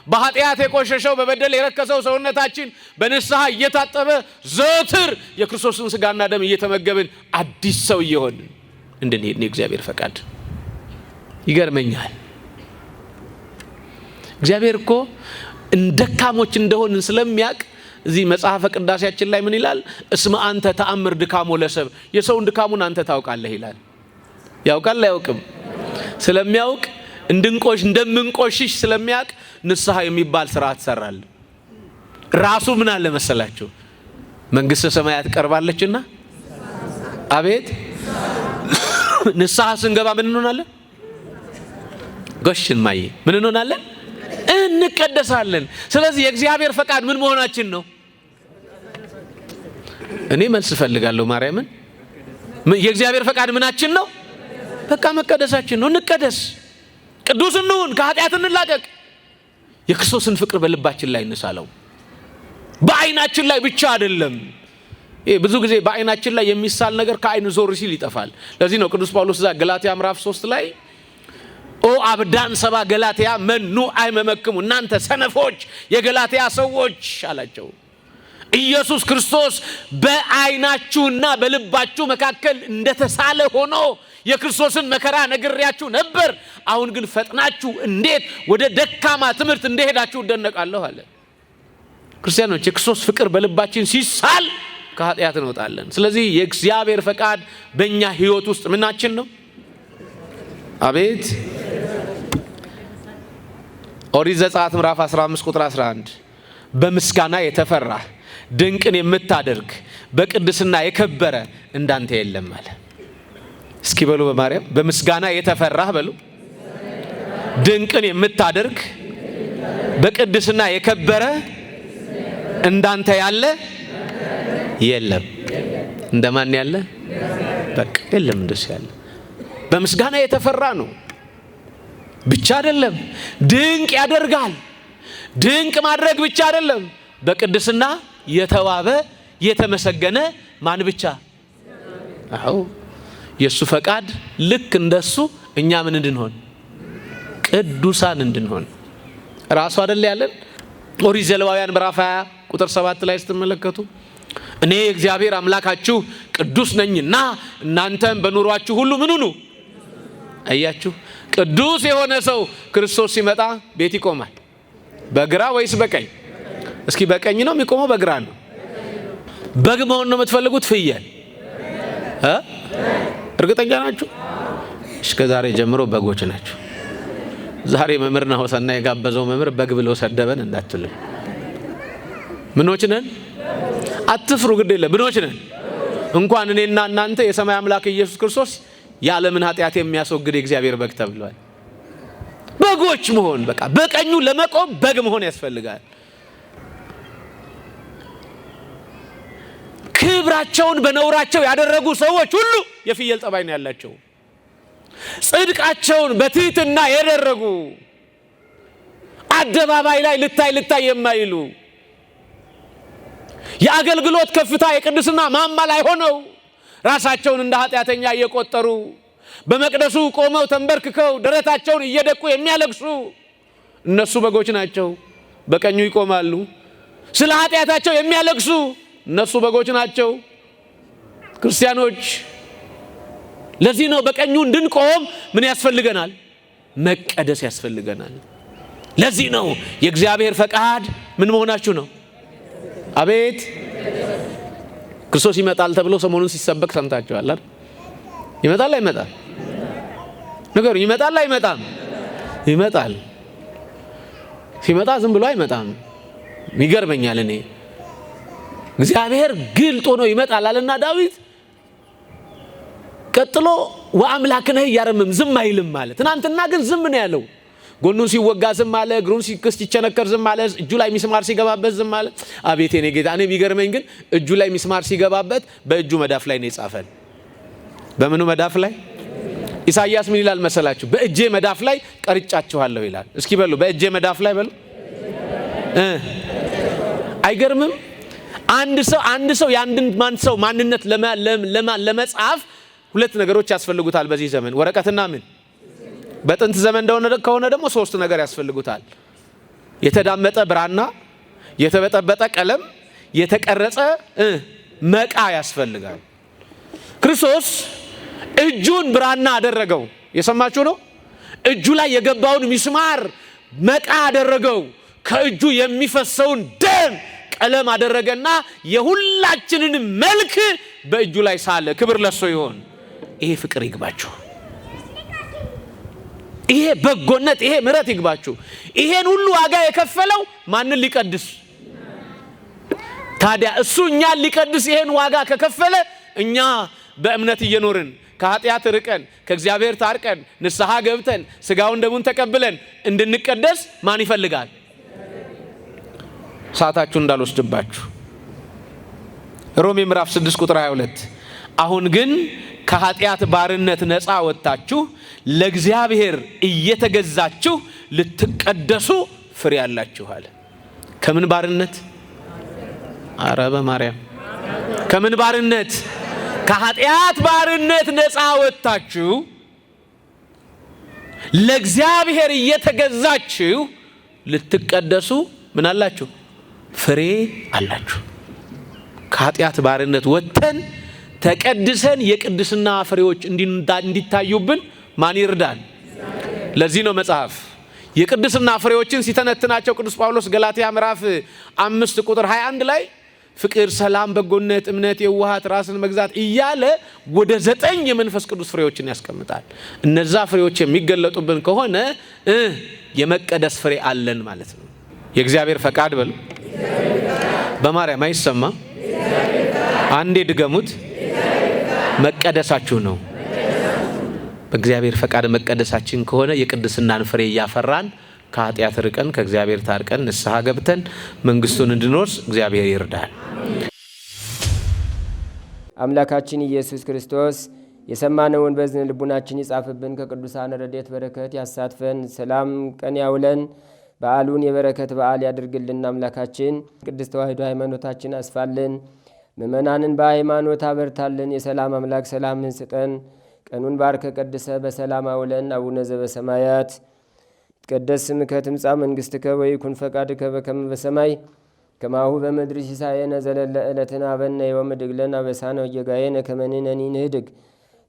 በኃጢአት የቆሸሸው በበደል የረከሰው ሰውነታችን በንስሐ እየታጠበ ዘወትር የክርስቶስን ስጋና ደም እየተመገብን አዲስ ሰው እየሆንን እንድንሄድ ነው የእግዚአብሔር ፈቃድ። ይገርመኛል። እግዚአብሔር እኮ እንደካሞች እንደሆንን ስለሚያውቅ እዚህ መጽሐፈ ቅዳሴያችን ላይ ምን ይላል? እስመ አንተ ተአምር ድካሞ ለሰብ፣ የሰውን ድካሙን አንተ ታውቃለህ ይላል። ያውቃል አያውቅም? ስለሚያውቅ እንደምንቆሽሽ ስለሚያውቅ ንስሐ የሚባል ስርዓት ሰራል። ራሱ ምን አለ መሰላችሁ? መንግስተ ሰማያት ቀርባለችና፣ አቤት ንስሐ ስንገባ ምን እንሆናለን? ጎሽን ማየ ምን እንሆናለን? እንቀደሳለን። ስለዚህ የእግዚአብሔር ፈቃድ ምን መሆናችን ነው? እኔ መልስ ፈልጋለሁ። ማርያምን የእግዚአብሔር ፈቃድ ምናችን ነው? በቃ መቀደሳችን ነው። እንቀደስ፣ ቅዱስ እንሁን፣ ከኃጢአት እንላቀቅ። የክርስቶስን ፍቅር በልባችን ላይ እንሳለው። በአይናችን ላይ ብቻ አይደለም። ብዙ ጊዜ በአይናችን ላይ የሚሳል ነገር ከአይን ዞር ሲል ይጠፋል። ለዚህ ነው ቅዱስ ጳውሎስ እዛ ገላትያ ምዕራፍ 3 ላይ ኦ አብዳን ሰባ ገላትያ መኑ አይመመክሙ፣ እናንተ ሰነፎች የገላትያ ሰዎች አላቸው። ኢየሱስ ክርስቶስ በአይናችሁና በልባችሁ መካከል እንደተሳለ ሆኖ የክርስቶስን መከራ ነግሬያችሁ ነበር። አሁን ግን ፈጥናችሁ እንዴት ወደ ደካማ ትምህርት እንደሄዳችሁ እደነቃለሁ አለ። ክርስቲያኖች የክርስቶስ ፍቅር በልባችን ሲሳል ከኃጢአት እንወጣለን። ስለዚህ የእግዚአብሔር ፈቃድ በእኛ ህይወት ውስጥ ምናችን ነው? አቤት ኦሪት ዘጸአት ምዕራፍ 15 ቁጥር 11 በምስጋና የተፈራ ድንቅን የምታደርግ በቅድስና የከበረ እንዳንተ የለም አለ። እስኪ በሉ በማርያም በምስጋና የተፈራህ በሉ፣ ድንቅን የምታደርግ በቅድስና የከበረ እንዳንተ ያለ የለም። እንደማን ያለ? በቃ የለም እንደሱ ያለ። በምስጋና የተፈራ ነው ብቻ አይደለም፣ ድንቅ ያደርጋል። ድንቅ ማድረግ ብቻ አይደለም፣ በቅድስና የተዋበ የተመሰገነ ማን ብቻ? አዎ የሱ ፈቃድ ልክ እንደሱ እኛ ምን እንድንሆን? ቅዱሳን እንድንሆን ራሱ አይደል ያለን? ኦሪት ዘሌዋውያን ምዕራፍ 20 ቁጥር 7 ላይ ስትመለከቱ እኔ እግዚአብሔር አምላካችሁ ቅዱስ ነኝና እናንተም በኑሯችሁ ሁሉ ምን ሁኑ። አያችሁ፣ ቅዱስ የሆነ ሰው ክርስቶስ ሲመጣ ቤት ይቆማል። በግራ ወይስ በቀኝ? እስኪ በቀኝ ነው የሚቆመው? በግራ ነው? በግ መሆን ነው የምትፈልጉት? ፍየል? እርግጠኛ ናችሁ? እስከ ዛሬ ጀምሮ በጎች ናቸው። ዛሬ መምህርና ሆሳና የጋበዘው መምህር በግ ብሎ ሰደበን እንዳትሉ። ምኖች ነን? አትፍሩ፣ ግድ የለም ምኖች ነን። እንኳን እኔና እናንተ የሰማይ አምላክ ኢየሱስ ክርስቶስ የዓለምን ኃጢአት የሚያስወግድ የእግዚአብሔር በግ ተብሏል። በጎች መሆን በቃ በቀኙ ለመቆም በግ መሆን ያስፈልጋል። ክብራቸውን በነውራቸው ያደረጉ ሰዎች ሁሉ የፍየል ጠባይ ነው ያላቸው። ጽድቃቸውን በትህትና ያደረጉ አደባባይ ላይ ልታይ የማይሉ የአገልግሎት ከፍታ የቅድስና ማማ ላይ ሆነው ራሳቸውን እንደ ኃጢአተኛ እየቆጠሩ በመቅደሱ ቆመው ተንበርክከው ደረታቸውን እየደቁ የሚያለቅሱ እነሱ በጎች ናቸው። በቀኙ ይቆማሉ። ስለ ኃጢአታቸው የሚያለቅሱ እነሱ በጎች ናቸው። ክርስቲያኖች፣ ለዚህ ነው በቀኙ እንድንቆም ምን ያስፈልገናል? መቀደስ ያስፈልገናል። ለዚህ ነው የእግዚአብሔር ፈቃድ ምን መሆናችሁ ነው? አቤት ክርስቶስ ይመጣል ተብሎ ሰሞኑን ሲሰበክ ሰምታችኋል አይደል? ይመጣል አይመጣም? ነገሩ ይመጣል አይመጣም? ይመጣል። ሲመጣ ዝም ብሎ አይመጣም። ይገርመኛል። እኔ እግዚአብሔር ግልጥ ሆኖ ይመጣል አለና ዳዊት ቀጥሎ ወአምላክነ ያረምም ዝም አይልም ማለት። ትናንትና ግን ዝም ነው ያለው። ጎኑን ሲወጋ ዝም አለ፣ እግሩን ሲቸነከር ዝም አለ፣ እጁ ላይ ሚስማር ሲገባበት ዝም አለ። አቤት የኔ ጌታ! እኔ ቢገርመኝ ግን እጁ ላይ ሚስማር ሲገባበት በእጁ መዳፍ ላይ ነው የጻፈን። በምኑ መዳፍ ላይ? ኢሳይያስ ምን ይላል መሰላችሁ? በእጄ መዳፍ ላይ ቀርጫችኋለሁ ይላል። እስኪ በሉ በእጄ መዳፍ ላይ በሉ። አይገርምም? አንድ ሰው የአንድን ሰው ማንነት ለመጻፍ ሁለት ነገሮች ያስፈልጉታል በዚህ ዘመን፣ ወረቀትና ምን። በጥንት ዘመን ከሆነ ደግሞ ሶስት ነገር ያስፈልጉታል። የተዳመጠ ብራና፣ የተበጠበጠ ቀለም፣ የተቀረጸ መቃ ያስፈልጋል። ክርስቶስ እጁን ብራና አደረገው። የሰማችሁ ነው። እጁ ላይ የገባውን ሚስማር መቃ አደረገው። ከእጁ የሚፈሰውን ደም ቀለም አደረገና የሁላችንን መልክ በእጁ ላይ ሳለ። ክብር ለሱ ይሁን። ይሄ ፍቅር ይግባችሁ። ይሄ በጎነት፣ ይሄ ምሕረት ይግባችሁ። ይሄን ሁሉ ዋጋ የከፈለው ማንን ሊቀድስ? ታዲያ እሱ እኛን ሊቀድስ ይሄን ዋጋ ከከፈለ እኛ በእምነት እየኖርን ከኃጢአት ርቀን ከእግዚአብሔር ታርቀን ንስሐ ገብተን ስጋውን ደሙን ተቀብለን እንድንቀደስ ማን ይፈልጋል? ሰዓታችሁ እንዳልወስድባችሁ ሮሜ ምዕራፍ 6 ቁጥር 22 አሁን ግን ከኃጢአት ባርነት ነፃ ወጥታችሁ ለእግዚአብሔር እየተገዛችሁ ልትቀደሱ ፍሬ ያላችሁ አለ። ከምን ባርነት? አረ በማርያም ከምን ባርነት? ከኃጢአት ባርነት ነፃ ወጥታችሁ ለእግዚአብሔር እየተገዛችሁ ልትቀደሱ ምን አላችሁ? ፍሬ አላችሁ። ከኃጢአት ባርነት ወጥተን ተቀድሰን የቅድስና ፍሬዎች እንዲታዩብን ማን ይርዳል? ለዚህ ነው መጽሐፍ የቅድስና ፍሬዎችን ሲተነትናቸው ቅዱስ ጳውሎስ ገላትያ ምዕራፍ 5 ቁጥር 21 ላይ ፍቅር፣ ሰላም፣ በጎነት፣ እምነት፣ የዋሃት፣ ራስን መግዛት እያለ ወደ 9 የመንፈስ ቅዱስ ፍሬዎችን ያስቀምጣል። እነዛ ፍሬዎች የሚገለጡብን ከሆነ የመቀደስ ፍሬ አለን ማለት ነው። የእግዚአብሔር ፈቃድ በሉ። በማርያም አይሰማ። አንዴ ድገሙት። መቀደሳችሁ ነው። በእግዚአብሔር ፈቃድ መቀደሳችን ከሆነ የቅድስናን ፍሬ እያፈራን ከኃጢአት ርቀን ከእግዚአብሔር ታርቀን ንስሐ ገብተን መንግስቱን እንድንወርስ እግዚአብሔር ይርዳል። አምላካችን ኢየሱስ ክርስቶስ የሰማነውን በዝን ልቡናችን ይጻፍብን፣ ከቅዱሳን ረድኤት በረከት ያሳትፈን፣ ሰላም ቀን ያውለን፣ በዓሉን የበረከት በዓል ያድርግልን። አምላካችን ቅድስት ተዋሕዶ ሃይማኖታችን አስፋልን፣ ምእመናንን በሃይማኖት አበርታልን። የሰላም አምላክ ሰላምን ስጠን። ቀኑን ባርከ ቀድሰ በሰላም አውለን። አቡነ ዘበሰማያት ይትቀደስ ስምከ ትምጻእ መንግሥትከ ወይኩን ፈቃድከ በከመ በሰማይ ከማሁ በምድር ሲሳየነ ዘለለ ዕለትነ ሀበነ ዮም ወኅድግ ለነ አበሳነ ወጌጋየነ ከመ ንሕነኒ ንኅድግ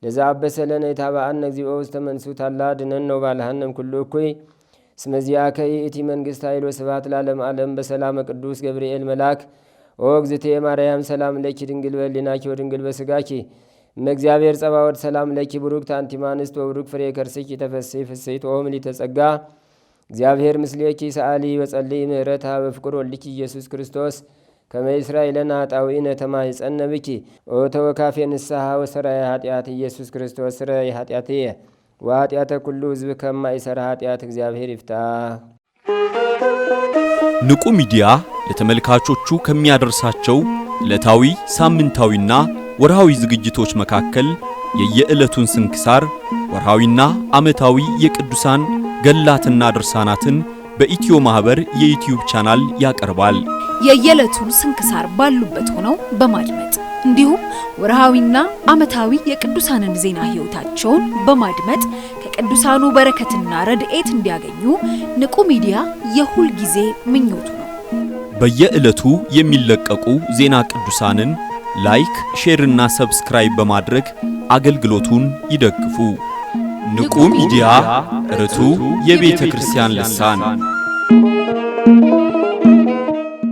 ለዘአበሰ ለነ ኢታብአነ እግዚኦ ውስተ መንሱት አላ አድኅነነ ወባልሐነ እምኩሉ እኩይ እስመ ዚአከ ይእቲ መንግሥት ኃይል ወስብሐት ለዓለመ ዓለም። በሰላመ ቅዱስ ገብርኤል መልአክ ኦ እግዝእትየ ማርያም ሰላም ለኪ ድንግል በሕሊናኪ ወድንግል በሥጋኪ እግዚአብሔር ጸባዖት ሰላም ለኪ ቡሩክ ታንቲማንስት ወቡሩክ ፍሬ ከርስኪ ተፈሥሒ ፍሥሕት ኦም ሊተጸጋ እግዚአብሔር ምስሌኪ ሰአሊ በጸልይ ምህረታ በፍቅር ወልኪ ኢየሱስ ክርስቶስ ከመ እስራኤልን አጣዊነ ተማኅፀነ ብኪ ኦ ተወካፌ ንስሐ ወሰራይ ኃጢአት ኢየሱስ ክርስቶስ ስረይ ኃጢአትየ ወኃጢአተ ኩሉ ሕዝብ ከማይሰራ ኃጢአት እግዚአብሔር ይፍታ። ንቁ ሚዲያ ለተመልካቾቹ ከሚያደርሳቸው ዕለታዊ ሳምንታዊና ወርሃዊ ዝግጅቶች መካከል የየዕለቱን ስንክሳር ወርሃዊና ዓመታዊ የቅዱሳን ገላትና ድርሳናትን በኢትዮ ማህበር የዩቲዩብ ቻናል ያቀርባል። የየዕለቱን ስንክሳር ባሉበት ሆነው በማድመጥ እንዲሁም ወርሃዊና ዓመታዊ የቅዱሳንን ዜና ሕይወታቸውን በማድመጥ ከቅዱሳኑ በረከትና ረድኤት እንዲያገኙ ንቁ ሚዲያ የሁል ጊዜ ምኞቱ ነው። በየዕለቱ የሚለቀቁ ዜና ቅዱሳንን ላይክ፣ ሼርና ሰብስክራይብ በማድረግ አገልግሎቱን ይደግፉ። ንቁ ሚዲያ ርቱ የቤተ ክርስቲያን ልሳን